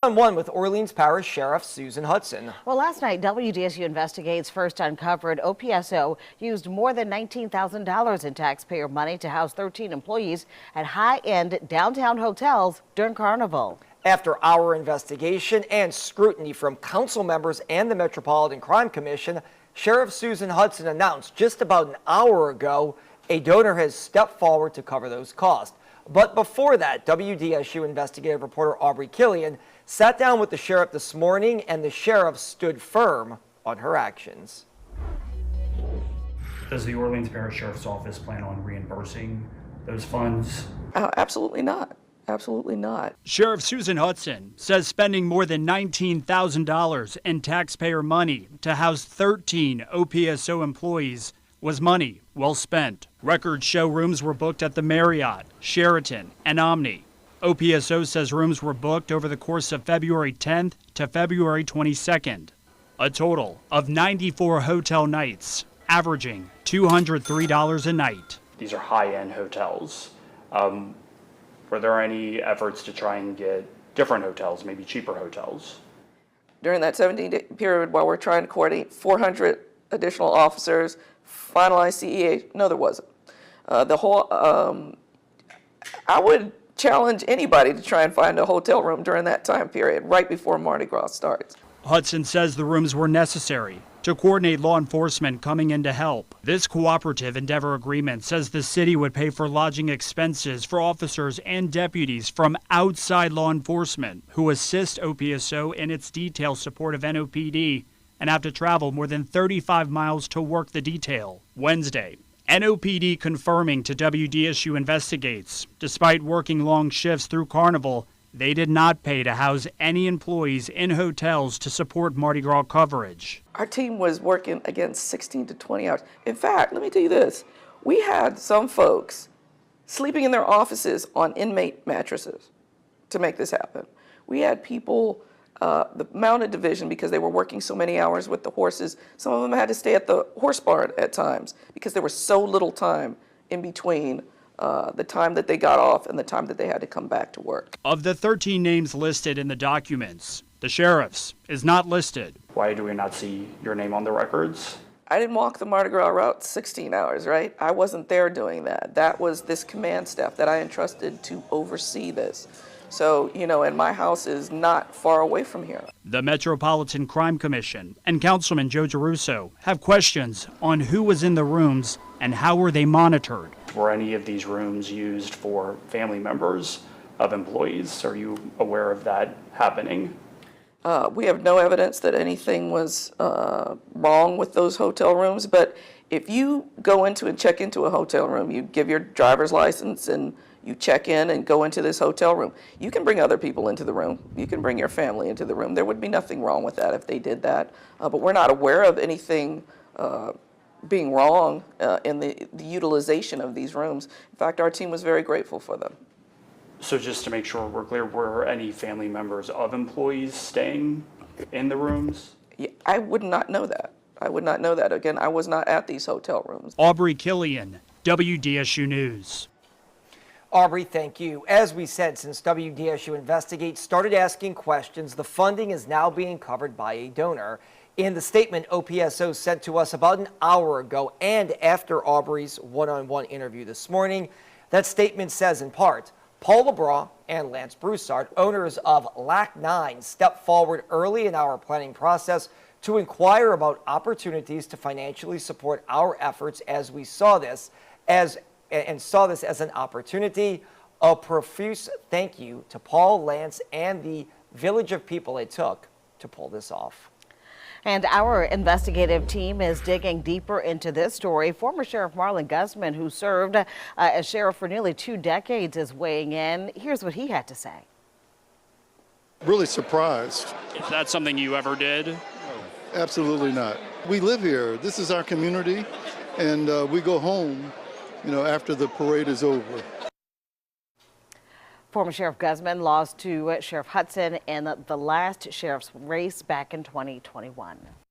On one with Orleans Parish Sheriff Susan Hudson. Well, last night, WDSU Investigates first uncovered OPSO used more than $19,000 in taxpayer money to house 13 employees at high-end downtown hotels during Carnival. After our investigation and scrutiny from council members and the Metropolitan Crime Commission, Sheriff Susan Hudson announced just about an hour ago a donor has stepped forward to cover those costs. But before that, WDSU investigative reporter Aubrey Killian sat down with the sheriff this morning, and the sheriff stood firm on her actions. Does the Orleans Parish Sheriff's Office plan on reimbursing those funds? Absolutely not. Absolutely not. Sheriff Susan Hudson says spending more than $19,000 in taxpayer money to house 13 OPSO employees was money well spent. Records show rooms were booked at the Marriott, Sheraton, and Omni. OPSO says rooms were booked over the course of February 10th to February 22nd. A total of 94 hotel nights, averaging $203 a night. These are high-end hotels. Were there any efforts to try and get different hotels, maybe cheaper hotels? During that 17-day period while we're trying to coordinate 400 additional officers, finalize CEA, no, there wasn't. I would challenge anybody to try and find a hotel room during that time period, right before Mardi Gras starts. Hudson says the rooms were necessary to coordinate law enforcement coming in to help. This cooperative endeavor agreement says the city would pay for lodging expenses for officers and deputies from outside law enforcement who assist OPSO in its detail support of NOPD and have to travel more than 35 miles to work the detail. Wednesday, NOPD confirming to WDSU Investigates, despite working long shifts through Carnival, they did not pay to house any employees in hotels to support Mardi Gras coverage. Our team was working against 16 to 20 hours. In fact, let me tell you this, we had some folks sleeping in their offices on inmate mattresses to make this happen. We had people, the mounted division, because they were working so many hours with the horses, some of them had to stay at the horse barn at times because there was so little time in between the time that they got off and the time that they had to come back to work. Of the 13 names listed in the documents, the sheriff's is not listed. Why do we not see your name on the records? I didn't walk the Mardi Gras route 16 hours, right? I wasn't there doing that. That was this command staff that I entrusted to oversee this. So, and my house is not far away from here. The Metropolitan Crime Commission and Councilman Joe Geruso have questions on who was in the rooms and how were they monitored. Were any of these rooms used for family members of employees? Are you aware of that happening? We have no evidence that anything was wrong with those hotel rooms, but if you go into and check into a hotel room, you give your driver's license and you check in and go into this hotel room, you can bring other people into the room. You can bring your family into the room. There would be nothing wrong with that if they did that, but we're not aware of anything being wrong in the utilization of these rooms. In fact, our team was very grateful for them. So just to make sure we're clear, were any family members of employees staying in the rooms? Yeah, I would not know that. I would not know that. Again, I was not at these hotel rooms. Aubrey Killian, WDSU News. Aubrey, thank you. As we said, since WDSU Investigates started asking questions, the funding is now being covered by a donor. In the statement OPSO sent to us about an hour ago and after Aubrey's one-on-one interview this morning, that statement says in part, Paul LeBras and Lance Broussard, owners of LAC 9, stepped forward early in our planning process to inquire about opportunities to financially support our efforts as we saw this as an opportunity. A profuse thank you to Paul, Lance, and the village of people it took to pull this off. And our investigative team is digging deeper into this story. Former Sheriff Marlon Guzman, who served as sheriff for nearly 2 decades, is weighing in. Here's what he had to say. Really surprised. Is that something you ever did? No, absolutely not. We live here. This is our community, and we go home, after the parade is over. Former Sheriff Guzman lost to Sheriff Hudson in the last sheriff's race back in 2021.